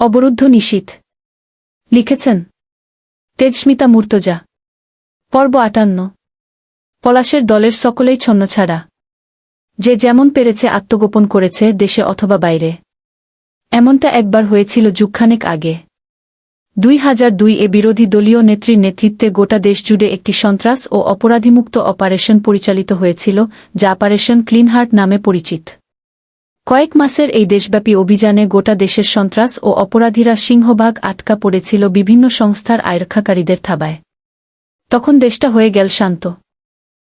অবরুদ্ধ নিশীথ। লিখেছেন তেজস্মিতা মুর্তজা। পর্ব ৫৮। পলাশের দলের সকলেই ছন্নছাড়া। যে যেমন পেরেছে আত্মগোপন করেছে, দেশে অথবা বাইরে। এমনটা একবার হয়েছিল যুগখানেক আগে। ২০০২ বিরোধী দলীয় নেত্রীর নেতৃত্বে গোটা দেশ জুড়ে একটি সন্ত্রাস ও অপরাধীমুক্ত অপারেশন পরিচালিত হয়েছিল, যা অপারেশন ক্লিনহার্ট নামে পরিচিত। কয়েক মাসের এই দেশব্যাপী অভিযানে গোটা দেশের সন্ত্রাস ও অপরাধীরা সিংহভাগ আটকা পড়েছিল বিভিন্ন সংস্থার আইরক্ষাকারীদের থাবায়। তখন দেশটা হয়ে গেল শান্ত।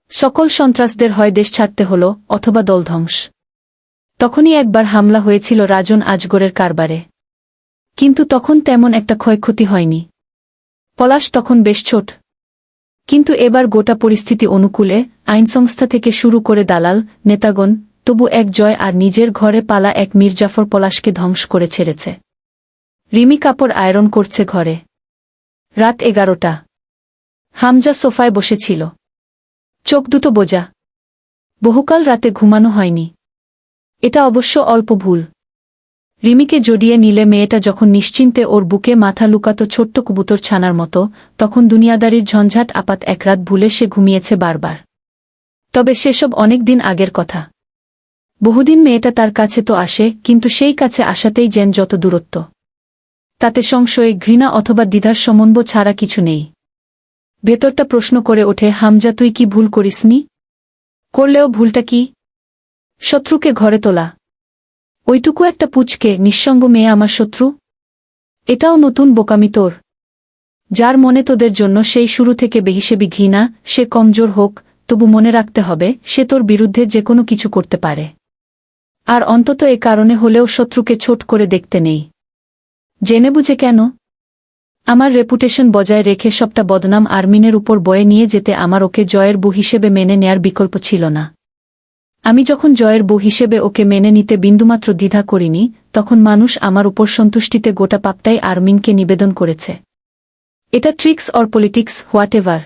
সকল সন্ত্রাসদের হয় দেশ ছাড়তে হল, অথবা দলধ্বংস। তখনই একবার হামলা হয়েছিল রাজন আজগরের কারবারে। কিন্তু তখন তেমন একটা ক্ষয়ক্ষতি হয়নি। পলাশ তখন বেশ ছোট। কিন্তু এবার গোটা পরিস্থিতি অনুকূলে আইনসংস্থা থেকে শুরু করে দালাল, নেতাগণ তবু এক জয় আর নিজের ঘরে পালা এক মির্জাফর পলাশকে ধ্বংস করে ছেড়েছে। রিমি কাপড় আয়রন করছে ঘরে। রাত ১১টা। হামজা সোফায় বসেছিল। চোখ দুটো বোজা। বহুকাল রাতে ঘুমানো হয়নি। এটা অবশ্য অল্প ভুল। রিমিকে জড়িয়ে নিলে মেয়েটা যখন নিশ্চিন্তে ওর বুকে মাথা লুকাত ছোট্ট কবুতর ছানার মতো, তখন দুনিয়াদারির ঝঞ্ঝাট আপাত এক রাত ভুলে সে ঘুমিয়েছে বারবার। তবে সেসব অনেক দিন আগের কথা। বহুদিন মেয়েটা তার কাছে তো আসে, কিন্তু সেই কাছে আসাতেই যেন যত দূরত্ব। তাতে সংশয়, ঘৃণা অথবা দ্বিধার সমন্বয় ছাড়া কিছু নেই। ভেতরটা প্রশ্ন করে ওঠে, হামজা তুই কি ভুল করিসনি? করলেও ভুলটা কি? শত্রুকে ঘরে তোলা। ওইটুকু একটা পুচকে নিঃসঙ্গ মেয়ে আমার শত্রু? এটাও নতুন বোকামি তোর? যার মনে তোদের জন্য সেই শুরু থেকে বেহিসেবি ঘৃণা, সে কমজোর হোক, তবু মনে রাখতে হবে সে তোর বিরুদ্ধে যে কোনো কিছু করতে পারে। আর অন্তত এ কারণে হলেও শত্রুকে ছোট করে দেখতে নেই। জেনে বুঝে কেন? আমার রেপুটেশন বজায় রেখে সবটা বদনাম আরমিনের উপর বয়ে নিয়ে যেতে আমার ওকে জয়ের বউ হিসেবে মেনে নেয়ার বিকল্প ছিল না। আমি যখন জয়ের বউ হিসেবে ওকে মেনে নিতে বিন্দুমাত্র দ্বিধা করিনি, তখন মানুষ আমার উপর সন্তুষ্টিতে গোটা পাপটাই আরমিনকে নিবেদন করেছে। এটা ট্রিক্স অর পলিটিক্স, হোয়াটএভার।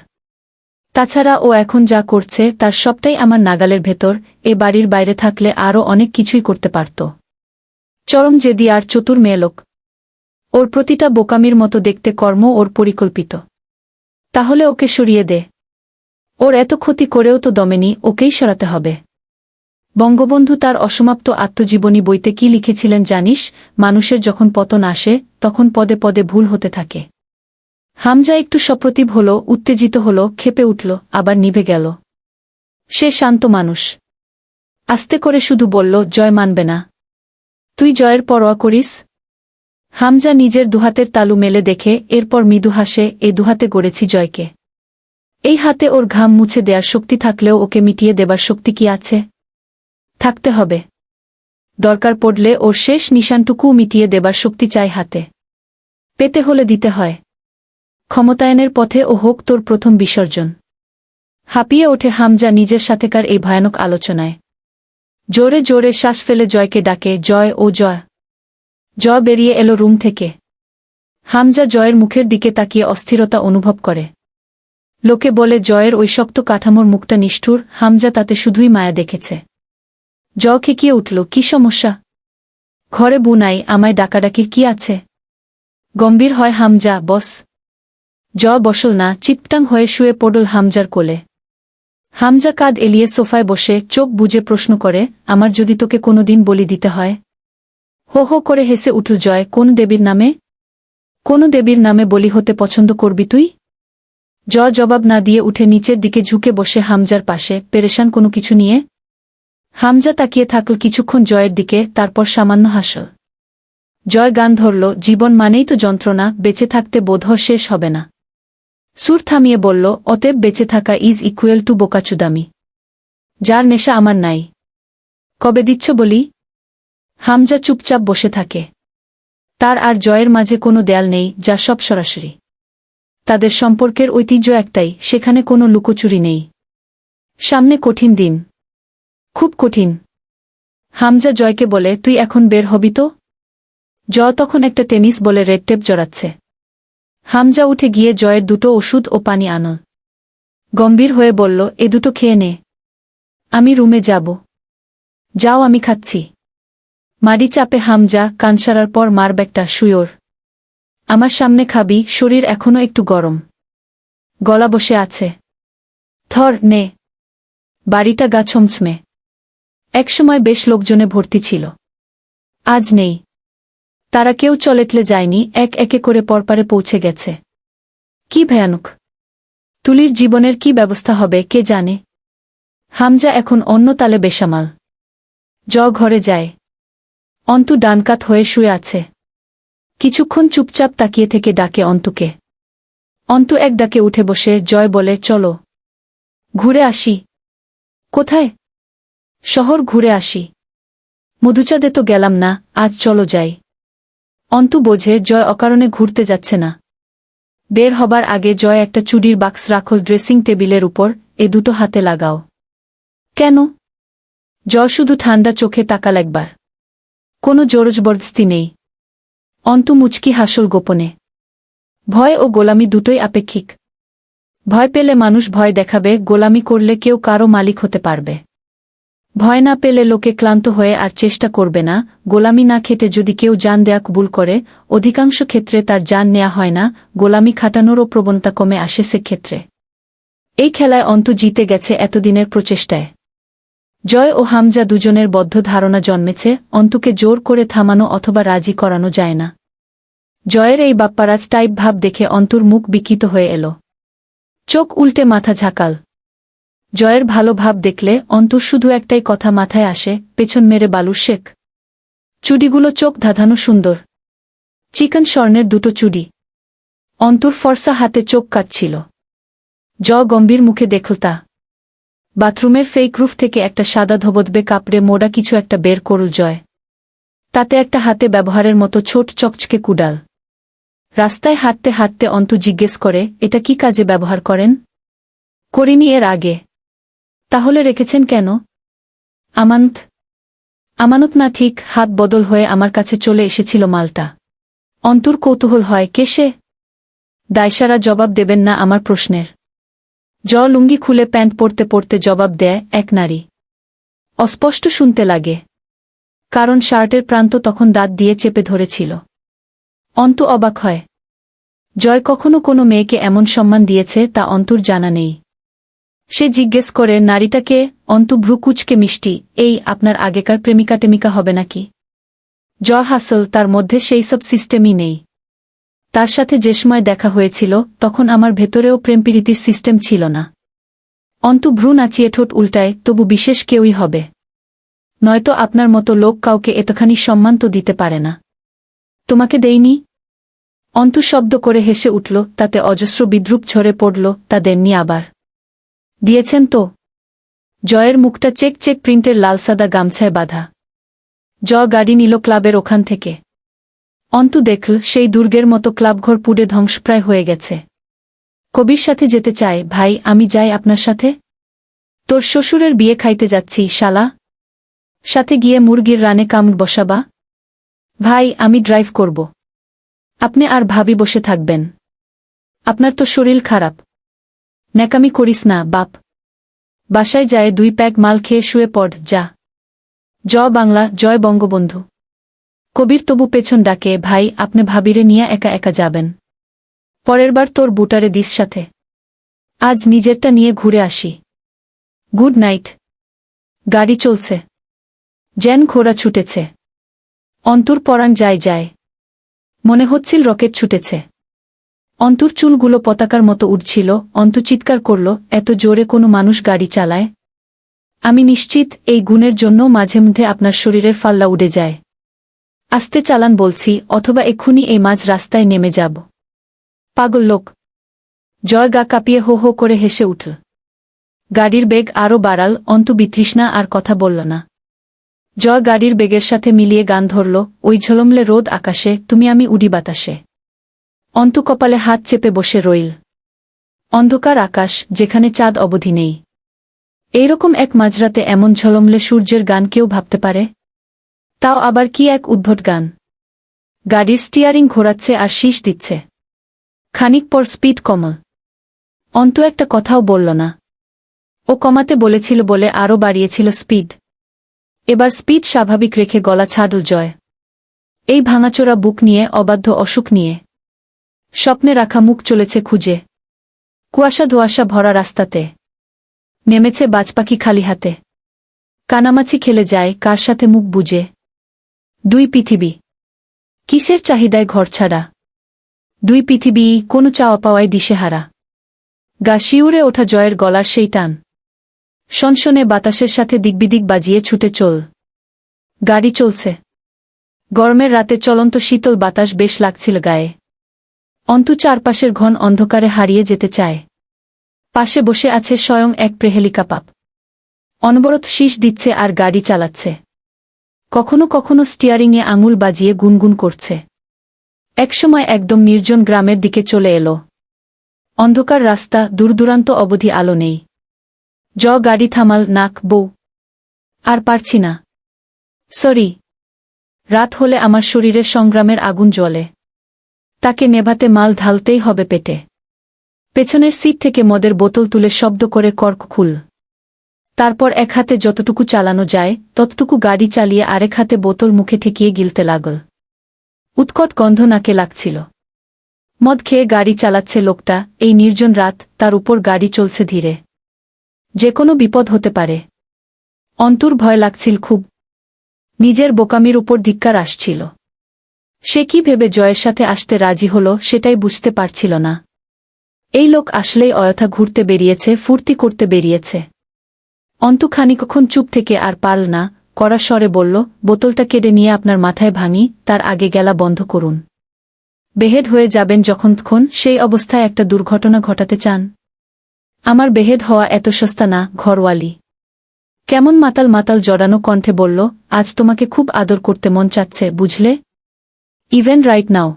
তাছাড়া ও এখন যা করছে তার সবটাই আমার নাগালের ভেতর। এ বাড়ির বাইরে থাকলে আরও অনেক কিছুই করতে পারত। চরম জেদি আর চতুর মেয়েলোক। ওর প্রতিটা বোকামির মতো দেখতে কর্ম ওর পরিকল্পিত। তাহলে ওকে সরিয়ে দে। ওর এত ক্ষতি করেও তো দমেনি, ওকেই সরাতে হবে। বঙ্গবন্ধু তার অসমাপ্ত আত্মজীবনী বইতে কি লিখেছিলেন জানিস? মানুষের যখন পতন আসে, তখন পদে পদে ভুল হতে থাকে। হামজা একটু সপ্রতিভ হল, উত্তেজিত হল, ক্ষেপে উঠল, আবার নিভে গেল। সে শান্ত মানুষ। আস্তে করে শুধু বলল, জয় মানবে না। তুই জয়ের পরোয়া করিস? হামজা নিজের দুহাতের তালু মেলে দেখে, এরপর মৃদু হাসে, এই দুহাতে গড়েছি জয়কে। এই হাতে ওর ঘাম মুছে দেয়ার শক্তি থাকলেও ওকে মিটিয়ে দেবার শক্তি কি আছে? থাকতে হবে। দরকার পড়লে ওর শেষ নিশানটুকুও মিটিয়ে দেবার শক্তি চাই হাতে। পেতে হলে দিতে হয়। ক্ষমতায়নের পথে ও হোক তোর প্রথম বিসর্জন। হাঁপিয়ে ওঠে হামজা নিজের সাথেকার এই ভয়ানক আলোচনায়। জোরে জোরে শ্বাস ফেলে জয়কে ডাকে, জয় ও জয়। জয় বেরিয়ে এলো রুম থেকে। হামজা জয়ের মুখের দিকে তাকিয়ে অস্থিরতা অনুভব করে। লোকে বলে জয়ের ওই শক্ত কাঠামোর মুখটা নিষ্ঠুর, হামজা তাতে শুধুই মায়া দেখেছে। জয় খেকিয়ে উঠল, কি সমস্যা? ঘরে বউ নাই, আমায় ডাকাডাকির কি আছে? গম্ভীর হয় হামজা, বস। জয় বসল না, চিৎপটাং হয়ে শুয়ে পড়ল হামজার কোলে। হামজা কাঁধ এলিয়ে সোফায় বসে চোখ বুজে প্রশ্ন করে, আমার যদি তোকে কোনোদিন বলি দিতে হয়? হো হো করে হেসে উঠল জয়, কোন দেবীর নামে? কোন দেবীর নামে বলি হতে পছন্দ করবি তুই? জয় জবাব না দিয়ে উঠে নিচের দিকে ঝুঁকে বসে হামজার পাশে, পেরেশান কোনো কিছু নিয়ে? হামজা তাকিয়ে থাকল কিছুক্ষণ জয়ের দিকে, তারপর সামান্য হাসল। জয় গান ধরল, জীবন মানেই তো যন্ত্রণা, বেঁচে থাকতে বোধহয় শেষ হবে না। সুর থামিয়ে বলল, অতএব বেঁচে থাকা ইজ ইকুয়াল টু বোকাচুদামি। যার নেশা আমার নাই। কবে দিচ্ছ বলি? হামজা চুপচাপ বসে থাকে। তার আর জয়ের মাঝে কোনো দেয়াল নেই, যা সব সরাসরি। তাদের সম্পর্কের ঐতিহ্য একটাই, সেখানে কোনো লুকোচুরি নেই। সামনে কঠিন দিন। খুব কঠিন। হামজা জয়কে বলে, তুই এখন বের হবি তো? জয় তখন একটা টেনিস বলে রেড টেপ জড়াচ্ছে। হামজা উঠে গিয়ে জয়ের দুটো ওষুধ ও পানি আনল। গম্ভীর হয়ে বলল, এ দুটো খেয়ে নে। আমি রুমে যাব। যাও, আমি খাচ্ছি। মাড়ি চাপে হামজা, কান সারার পর মার ব্যাগটা শুয়োর। আমার সামনে খাবি, শরীর এখনো একটু গরম। গলা বসে আছে। থর নে। বাড়িটা গা ছমছমে। একসময় বেশ লোকজনে ভর্তি ছিল। আজ নেই। তারা কেউ চলেটলে যায়নি, এক একে করে পরপারে পৌঁছে গেছে। কি ভয়ানক! তুলির জীবনের কি ব্যবস্থা হবে কে জানে। হামজা এখন অন্য তালে বেসামাল। ঘরে যায়। অন্তু ডানকাত হয়ে শুয়ে আছে। কিছুক্ষণ চুপচাপ তাকিয়ে থেকে ডাকে অন্তুকে। অন্তু এক ডাকে উঠে বসে জয় বলে, চলো ঘুরে আসি। কোথায়? শহর ঘুরে আসি। মধুচাঁদে তো গেলাম না, আজ চলো যাই। অন্তু বোঝে জয় অকারণে ঘুরতে যাচ্ছে না। বের হবার আগে জয় একটা চুড়ির বাক্স রাখল ড্রেসিং টেবিলের উপর, এ দুটো হাতে লাগাও। কেন? জয় শুধু ঠান্ডা চোখে তাকাল একবার। কোনো জোরজবরদস্তি নেই। অন্তু মুচকি হাসল গোপনে। ভয় ও গোলামি দুটোই আপেক্ষিক। ভয় পেলে মানুষ ভয় দেখাবে, গোলামি করলে কেউ কারো মালিক হতে পারবে। ভয় না পেলে লোকে ক্লান্ত হয়ে আর চেষ্টা করবে না। গোলামি না খেটে যদি কেউ জান দেয়া কবুল করে, অধিকাংশ ক্ষেত্রে তার জান নেয়া হয় না, গোলামি খাটানোরও প্রবণতা কমে আসে সেক্ষেত্রে। এই খেলায় অন্তু জিতে গেছে এতদিনের প্রচেষ্টায়। জয় ও হামজা দুজনের বদ্ধ ধারণা জন্মেছে, অন্তুকে জোর করে থামানো অথবা রাজি করানো যায় না। জয়ের এই বাপ্পারাজ টাইপ ভাব দেখে অন্তুর মুখ বিকৃত হয়ে এল। চোখ উল্টে মাথা ঝাঁকাল। জয়ের ভালো ভাব দেখলে অন্তুর শুধু একটাই কথা মাথায় আসে, পেছন মেরে বালুর শেখ। চুড়িগুলো চোখ ধাঁধানো সুন্দর। চিকন স্বর্ণের দুটো চুড়ি। অন্তুর ফর্সা হাতে চোখ কাটছিল। গম্ভীর মুখে দেখল তা। বাথরুমের ফেক রুফ থেকে একটা সাদা ধবধবে কাপড়ে মোড়া কিছু একটা বের করল জয়। তাতে একটা হাতে ব্যবহারের মতো ছোট চকচকে কুডাল। রাস্তায় হাঁটতে হাঁটতে অন্তু জিজ্ঞেস করে, এটা কি কাজে ব্যবহার করেন? করিনি এর আগে। তাহলে রেখেছেন কেন? আমানত। আমানত না ঠিক, হাত বদল হয়ে আমার কাছে চলে এসেছিল মালটা। অন্তুর কৌতূহল হয়, কে সে? দায়সারা জবাব দেবেন না আমার প্রশ্নের। লুঙ্গি খুলে প্যান্ট পরতে পরতে জবাব দেয়, এক নারী। অস্পষ্ট শুনতে লাগে, কারণ শার্টের প্রান্ত তখন দাঁত দিয়ে চেপে ধরেছিল। অন্তু অবাক হয়। জয় কখনো কোনো মেয়েকে এমন সম্মান দিয়েছে তা অন্তুর জানা নেই। সে জিজ্ঞেস করে, নারীটা কে? অন্তু ভ্রু কুচকে মিষ্টি, এই আপনার আগেকার প্রেমিকা টেমিকা হবে নাকি? হাসল, তার মধ্যে সেই সব সিস্টেমই নেই। তার সাথে যে সময় দেখা হয়েছিল তখন আমার ভেতরেও প্রেমপীড়িতির সিস্টেম ছিল না। অন্তু ভ্রু নাচিয়ে ঠোঁট উল্টায়, তবু বিশেষ কেউই হবে। নয়তো আপনার মতো লোক কাউকে এতখানি সম্মান তো দিতে পারে না। তোমাকে দেইনি? অন্তু শব্দ করে হেসে উঠল, তাতে অজস্র বিদ্রূপ ঝরে পড়ল, তা দেননি আবার। দিয়েছেন তো। জয়ের মুখটা চেক চেক প্রিন্টের লালসাদা গামছায় বাঁধা। গাড়ি নিল ক্লাবের ওখান থেকে। অন্তু দেখল সেই দুর্গের মতো ক্লাবঘর পুড়ে ধ্বংসপ্রায় হয়ে গেছে। কবির সাথে যেতে চায়। ভাই, আমি যাই আপনার সাথে? তোর শ্বশুরের বিয়ে খাইতে যাচ্ছি শালা। সাথে গিয়ে মুরগির রানে কামড় বসাবা? ভাই, আমি ড্রাইভ করব। আপনি আর ভাবি বসে থাকবেন? আপনার তো শরীর খারাপ। ন্যাকামি করিস না বাপ। বাসায় যায় 2 প্যাক মাল খেয়ে শুয়ে পড় যা। বাংলা, জয় বঙ্গবন্ধু। কবির তবু পেছন ডাকে, ভাই, আপনি ভাবিরে নিয়ে একা একা যাবেন? পরের বার তোর বুটারে দিস সাথে। আজ নিজেরটা নিয়ে ঘুরে আসি। Good night. গাড়ি চলছে। যেন ঘোড়া ছুটেছে। অন্তুর পরাণ যায় যায়। মনে হচ্ছিল রকেট ছুটেছে। অন্তুর চুলগুলো পতাকার মতো উড়ছিল। অন্তু চিৎকার করল, এত জোরে কোনো মানুষ গাড়ি চালায়? আমি নিশ্চিত এই গুণের জন্য মাঝে মধ্যে আপনার শরীরের ফাল্লা উড়ে যায়। আস্তে চালান বলছি, অথবা এক্ষুনি এই মাঝ রাস্তায় নেমে যাব। পাগল লোক। জয় গা কাঁপিয়ে হো হো করে হেসে উঠল। গাড়ির বেগ আরও বাড়াল। অন্তু বিতৃষ্ণা আর কথা বলল না। গাড়ির বেগের সাথে মিলিয়ে গান ধরল, ওই ঝলমলে রোদ আকাশে, তুমি আমি উড়ি বাতাসে। অন্তু কপালে হাত চেপে বসে রইল। অন্ধকার আকাশ, যেখানে চাঁদ অবধি নেই। এইরকম এক মাঝরাতে এমন ঝলমলে সূর্যের গান কেউ ভাবতে পারে? তাও আবার কি এক উদ্ভট গান। গাড়ির স্টিয়ারিং ঘোরাচ্ছে আর শীষ দিচ্ছে। খানিক পর স্পিড কমল। অন্তু একটা কথাও বলল না। ও কমাতে বলেছিল বলে আরও বাড়িয়েছিল স্পিড। এবার স্পিড স্বাভাবিক রেখে গলা ছাড়ল জয়। এই ভাঙাচোরা বুক নিয়ে, অবাধ্য অসুখ নিয়ে, স্বপ্নে রাখা মুখ চলেছে খুঁজে কুয়াশা ধোঁয়াশা ভরা রাস্তাতে। নেমেছে বাজপাখি খালি হাতে, কানামাছি খেলে যায় কার সাথে মুখ বুজে। দুই পৃথিবী, কিসের চাহিদায় ঘর ছাড়া, দুই পৃথিবী কোনো চাওয়া পাওয়ায় দিশেহারা। গা শিউরে ওঠা জয়ের গলার সেই টান, শনশনে বাতাসের সাথে দিকবিদিক বাজিয়ে ছুটে চল। গাড়ি চলছে, গরমের রাতে চলন্ত শীতল বাতাস বেশ লাগছিল গায়ে। অন্তু চারপাশের ঘন অন্ধকারে হারিয়ে যেতে চায়। পাশে বসে আছে স্বয়ং এক প্রেহেলিকা পাপ, অনবরত শীষ দিচ্ছে আর গাড়ি চালাচ্ছে। কখনো কখনো স্টিয়ারিংয়ে আঙুল বাজিয়ে গুনগুন করছে। একসময় একদম নির্জন গ্রামের দিকে চলে এলো। অন্ধকার রাস্তা, দূরদূরান্ত অবধি আলো নেই। গাড়ি থামাল। নাক, বউ, আর পারছি না, সরি। রাত হলে আমার শরীরে সংগ্রামের আগুন জ্বলে, তাকে নেভাতে মাল ঢালতেই হবে পেটে। পেছনের সিট থেকে মদের বোতল তুলে শব্দ করে কর্ক খুল। তারপর এক হাতে যতটুকু চালানো যায় ততটুকু গাড়ি চালিয়ে আরেক হাতে বোতল মুখে ঠেকিয়ে গিলতে লাগল। উৎকট গন্ধ নাকে লাগছিল। মদ খেয়ে গাড়ি চালাচ্ছে লোকটা, এই নির্জন রাত, তার উপর গাড়ি চলছে ধীরে। যে কোনো বিপদ হতে পারে। অন্তুর ভয় লাগছিল খুব। নিজের বোকামির উপর ধিক্কার আসছিল। সে কি ভেবে জয়ের সাথে আসতে রাজি হল সেটাই বুঝতে পারছিল না। এই লোক আসলেই অযথা ঘুরতে বেরিয়েছে, ফুর্তি করতে বেরিয়েছে। অন্তু খানিকক্ষণ চুপ থেকে আর পারল না, কড়া স্বরে বলল, বোতলটা কেড়ে নিয়ে আপনার মাথায় ভাঙি, তার আগে গেলা বন্ধ করুন। বেহেড হয়ে যাবেন যখনক্ষণ, সেই অবস্থায় একটা দুর্ঘটনা ঘটাতে চান? আমার বেহেড হওয়া এত সস্তা না, ঘরওয়ালি। কেমন মাতাল মাতাল জড়ানো কণ্ঠে বলল, আজ তোমাকে খুব আদর করতে মন চাচ্ছে, বুঝলে? Even right now.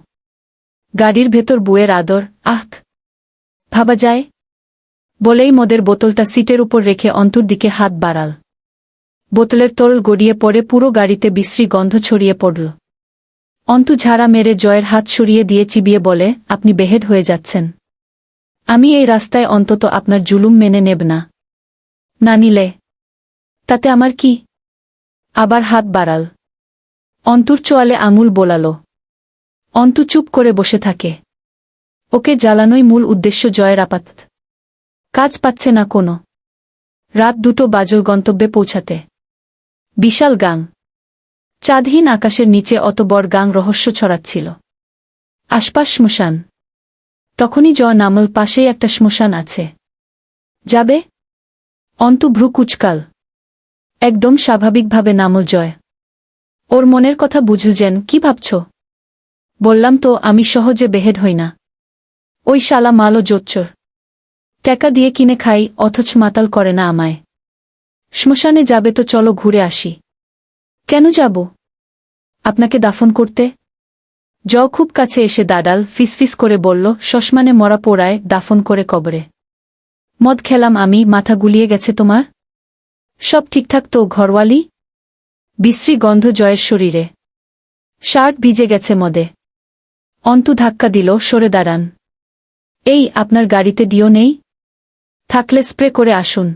গাড়ির ভেতর বুয়ের আদর, আহ, ভাবা যায়? বলেই মদের বোতলটা সিটের উপর রেখে অন্তুর দিকে হাত বাড়াল। বোতলের তরল গড়িয়ে পড়ে পুরো গাড়িতে বিশ্রী গন্ধ ছড়িয়ে পড়ল। অন্তু ঝাড়া মেরে জয়ের হাত সরিয়ে দিয়ে চিবিয়ে বলে, আপনি বেহেড হয়ে যাচ্ছেন। আমি এই রাস্তায় অন্তত আপনার জুলুম মেনে নেব না। না নিলে তাতে আমার কি? আবার হাত বাড়াল। অন্তুর চোয়ালে আঙুল বোলাল। অন্তু চুপ করে বসে থাকে। ওকে জ্বালানোই মূল উদ্দেশ্য জয়ের। আপাতত কাজ পাচ্ছে না কোনো। রাত 2 বাজল গন্তব্যে পৌঁছাতে। বিশাল গাং, চাঁদহীন আকাশের নিচে অত বড় গাং রহস্য ছড়াচ্ছিল। আশপাশ শ্মশান। তখনই জয় নামল, পাশেই একটা শ্মশান আছে। যাবে? অন্তু ভ্রু কুচকাল। একদম স্বাভাবিকভাবে নামল জয়। ওর মনের কথা বুঝল যেন। কি ভাবছ? বললাম তো আমি সহজে বেহেড হই না। ওই শালা মালও জোচ্চোর। টাকা দিয়ে কিনে খাই, অথচ মাতাল করে না আমায়। শ্মশানে যাবে তো চলো ঘুরে আসি। কেন যাব? আপনাকে দাফন করতে। খুব কাছে এসে দাঁড়াল, ফিসফিস করে বলল, শ্মশানে মরা পোড়ায়, দাফন করে কবরে। মদ খেলাম আমি, মাথা গুলিয়ে গেছে তোমার? সব ঠিকঠাক তো, ঘরওয়ালি? বিশ্রী গন্ধ জয়ের শরীরে। শার্ট ভিজে গেছে মদে। অন্তু ধাক্কা দিল, সরে দাঁড়ান। এই, আপনার গাড়িতে ডিও নেই? থাকলে স্প্রে করে আসুন।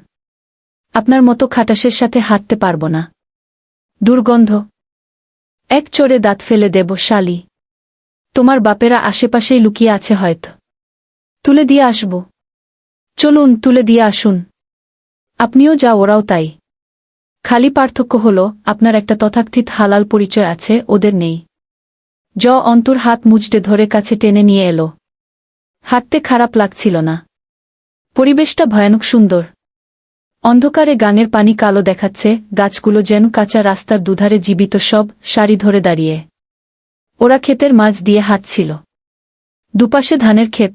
আপনার মতো খাটাসের সাথে হাঁটতে পারব না। দুর্গন্ধ। এক চড়ে দাঁত ফেলে দেব শালি। তোমার বাপেরা আশেপাশেই লুকিয়ে আছে হয়তো। তুলে দিয়ে আসব। চলুন, তুলে দিয়ে আসুন। আপনিও যা, ওরাও তাই। খালি পার্থক্য হল আপনার একটা তথাকথিত হালাল পরিচয় আছে, ওদের নেই। অন্তুর হাত মুচড়ে ধরে কাছে টেনে নিয়ে এলো। হাঁটতে খারাপ লাগছিল না। পরিবেশটা ভয়ানক সুন্দর। অন্ধকারে গাঙের পানি কালো দেখাচ্ছে, গাছগুলো যেন কাঁচা রাস্তার দুধারে জীবিত সব, সারি ধরে দাঁড়িয়ে। ওরা ক্ষেতের মাঝ দিয়ে হাঁটছিল। দুপাশে ধানের ক্ষেত।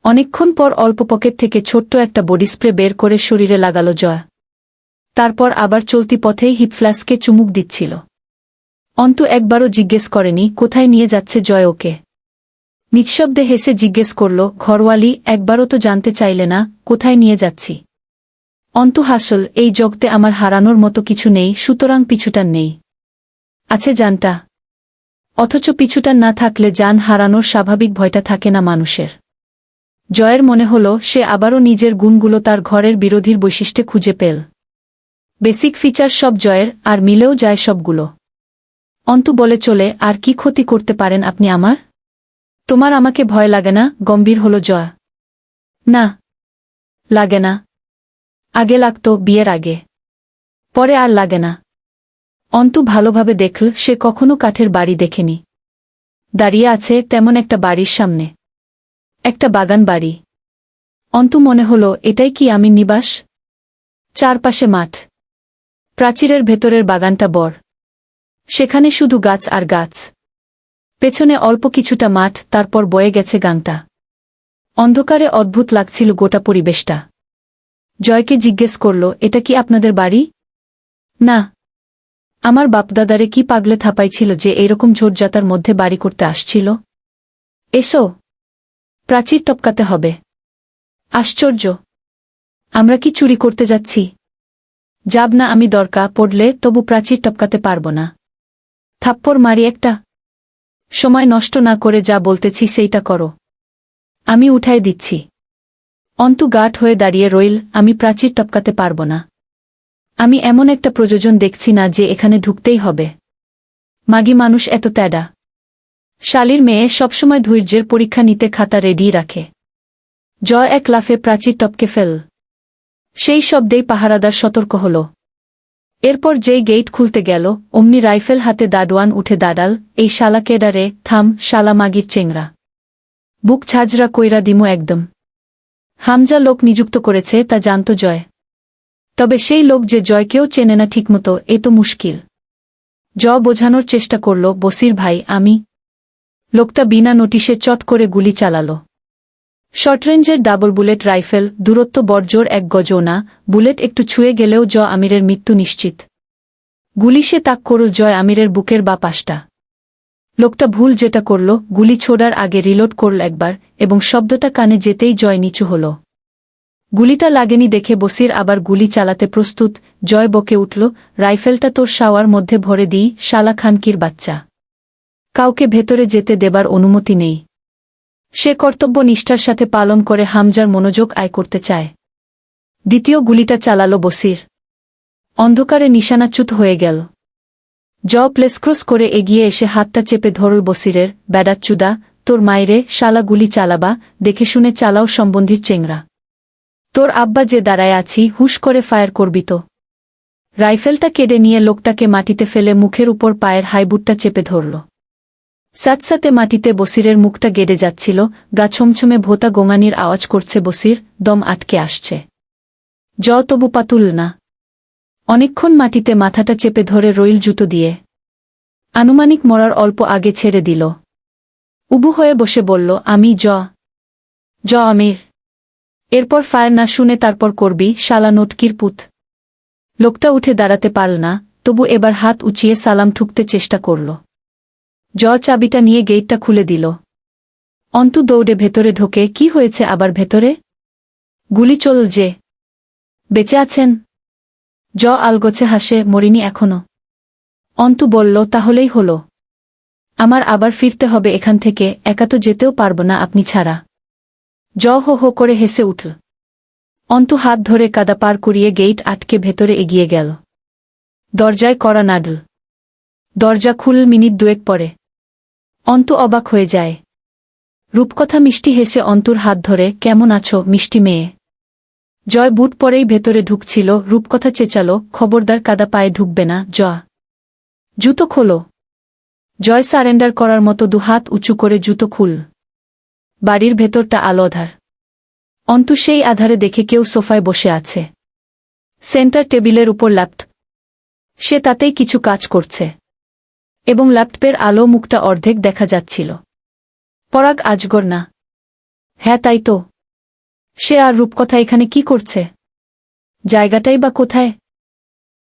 অনেকক্ষণ পর অল্প পকেট থেকে ছোট্ট একটা বডি স্প্রে বের করে শরীরে লাগাল জয়। তারপর আবার চলতি পথেই হিপফ্লাস্কে চুমুক দিচ্ছিল। অন্তু একবারও জিজ্ঞেস করেনি কোথায় নিয়ে যাচ্ছে জয় ওকে। নিঃশব্দে হেসে জিজ্ঞেস করল, ঘরওয়ালি, একবারও তো জানতে চাইলে না কোথায় নিয়ে যাচ্ছি? অন্তু হাসল, এই জগতে আমার হারানোর মতো কিছু নেই, সুতরাং পিছুটান নেই। আছে জানটা। অথচ পিছুটান না থাকলে জান হারানোর স্বাভাবিক ভয়টা থাকে না মানুষের। জয়ের মনে হল সে আবারও নিজের গুণগুলো তার ঘরের বিরোধীর বৈশিষ্ট্যে খুঁজে পেল। বেসিক ফিচার সব জয়ের, আর মিলেও যায় সবগুলো। অন্তু বলে চলে, আর কি ক্ষতি করতে পারেন আপনি আমার? তোমার আমাকে ভয় লাগে না? গম্ভীর হল জয়া। না, লাগে না। আগে লাগতো, বিয়ের আগে। পরে আর লাগে না। অন্তু ভালোভাবে দেখল, সে কখনো কাঠের বাড়ি দেখেনি। দাঁড়িয়ে আছে তেমন একটা বাড়ির সামনে, একটা বাগান বাড়ি। অন্তু মনে হল, এটাই কি আমি নিবাস? চারপাশে মাঠ, প্রাচীরের ভেতরের বাগানটা বড়, সেখানে শুধু গাছ আর গাছ। পেছনে অল্প কিছুটা মাঠ, তারপর বয়ে গেছে গাংটা। অন্ধকারে অদ্ভুত লাগছিল গোটা পরিবেশটা। জয়কে জিজ্ঞেস করল, এটা কি আপনাদের বাড়ি? না। আমার বাপদাদারে কি পাগলে থাপাইছিল যে এরকম ঝোড়জাতার মধ্যে বাড়ি করতে আসছিল? এসো, প্রাচীর টপকাতে হবে। আশ্চর্য, আমরা কি চুরি করতে যাচ্ছি? যাব না, আমি দরকার পড়লে তবু প্রাচীর টপকাতে পারব না। থাপ্পড় মারি একটা। সময় নষ্ট না করে যা বলতেছি সেইটা করো। আমি উঠায় দিচ্ছি। অন্তু গাঢ় হয়ে দাঁড়িয়ে রইল, আমি প্রাচীর টপকাতে পারব না। আমি এমন একটা প্রয়োজন দেখছি না যে এখানে ঢুকতেই হবে। মাগী মানুষ এত তেডা। শালির মেয়ে সবসময় ধৈর্যের পরীক্ষা নিতে খাতা রেডি রাখে। জয় এক লাফে প্রাচীর টপকে ফেল। সেই শব্দেই পাহারাদার সতর্ক হল। এরপর যেই গেট খুলতে গেল, অমনি রাইফেল হাতে দাডোয়ান উঠে দাঁড়াল, এই শালা কেডারে, থাম, শালা মাগির চেংরা। বুক ঝাঁঝরা কইরা দিমু একদম। হামজা লোক নিযুক্ত করেছে তা জানত জয়। তবে সেই লোক যে জয়কেও চেনে না ঠিকমতো, এ তো মুশকিল। বোঝানোর চেষ্টা করল, বসির ভাই, আমি। লোকটা বিনা নোটিশে চট করে গুলি চালাল। শর্টরেঞ্জের ডাবল বুলেট রাইফেল, দূরত্ব বড়জোর 1 গজও না, বুলেট একটু ছুঁয়ে গেলেও আমিরের মৃত্যু নিশ্চিত। গুলি সে তাক করল জয় আমিরের বুকের বা পাশটা। লোকটা ভুল যেটা করল, গুলি ছোড়ার আগে রিলোড করল একবার, এবং শব্দটা কানে যেতেই জয় নিচু হল। গুলিটা লাগেনি দেখে বসির আবার গুলি চালাতে প্রস্তুত। জয় বকে উঠল, রাইফেলটা তোর শাওয়ার মধ্যে ভরে দিই, শালা খানকির বাচ্চা। কাউকে ভেতরে যেতে দেবার অনুমতি নেই। সে কর্তব্য নিষ্ঠার সাথে পালন করে হামজার মনোযোগ আয় করতে চায়। দ্বিতীয় গুলিটা চালালো বসির। অন্ধকারে নিশানাচ্যুত হয়ে গেল। প্লেসক্রস করে এগিয়ে এসে হাতটা চেপে ধরল বসিরের, ব্যাডাচ্চুদা, তোর মাইরে, শালা গুলি চালাবা, দেখে শুনে চালাও সম্বন্ধীর চেংরা। তোর আব্বা যে দাঁড়ায় আছি, হুশ করে ফায়ার করবি তো। রাইফেলটা কেড়ে নিয়ে লোকটাকে মাটিতে ফেলে মুখের উপর পায়ের হাইবুটটা চেপে ধরল। সাথে মাটিতে বসিরের মুখটা গেড়ে যাচ্ছিল, গা ছমছমে ভোতা গোঙানির আওয়াজ করছে বসির, দম আটকে আসছে। তবু পা তুলল না। অনেকক্ষণ মাটিতে মাথাটা চেপে ধরে রইল জুতো দিয়ে। আনুমানিক মরার অল্প আগে ছেড়ে দিল। উবু হয়ে বসে বলল, আমি আমির। এরপর ফায়ার না শুনে তারপর করবি, শালা নটকির পুত। লোকটা উঠে দাঁড়াতে পারল না, তবু এবার হাত উঁচিয়ে সালাম ঠুকতে চেষ্টা করল। চাবিটা নিয়ে গেটটা খুলে দিল। অন্তু দৌড়ে ভেতরে ঢোকে। কি হয়েছে আবার ভেতরে? গুলি চলল যে। বেঁচে আছেন? আলগোছে হাসে, মরিনি এখনো। অন্তু বলল, তাহলেই হল। আমার আবার ফিরতে হবে এখান থেকে, একা তো যেতেও পারব না আপনি ছাড়া। হো হো করে হেসে উঠল। অন্তু হাত ধরে কাদা পার করিয়ে গেট আটকে ভেতরে এগিয়ে গেল। দরজায় কড়া নাড়ল। দরজা খুলল মিনিট 2 পরে। অন্তু অবাক হয়ে যায়। রূপকথা মিষ্টি হেসে অন্তুর হাত ধরে, কেমন আছো মিষ্টি মেয়ে? বুট পরেই ভেতরে ঢুকছিল। রূপকথা চেঁচালো, খবরদার কাদা পায়ে ঢুকবে না। জুতো খোলো। সারেন্ডার করার মতো 2 হাত উঁচু করে জুতো খুল। বাড়ির ভেতরটা আলো আধার। অন্তু সেই আধারে দেখে কেউ সোফায় বসে আছে। সেন্টার টেবিলের উপর ল্যাপটপ। সে তাতেই কিছু কাজ করছে, এবং ল্যাপটপের আলো মুখটা অর্ধেক দেখা যাচ্ছিল। পরাগ আজগর না? হ্যাঁ তাই তো। সে আর রূপকথা এখানে কি করছে? জায়গাটাই বা কোথায়?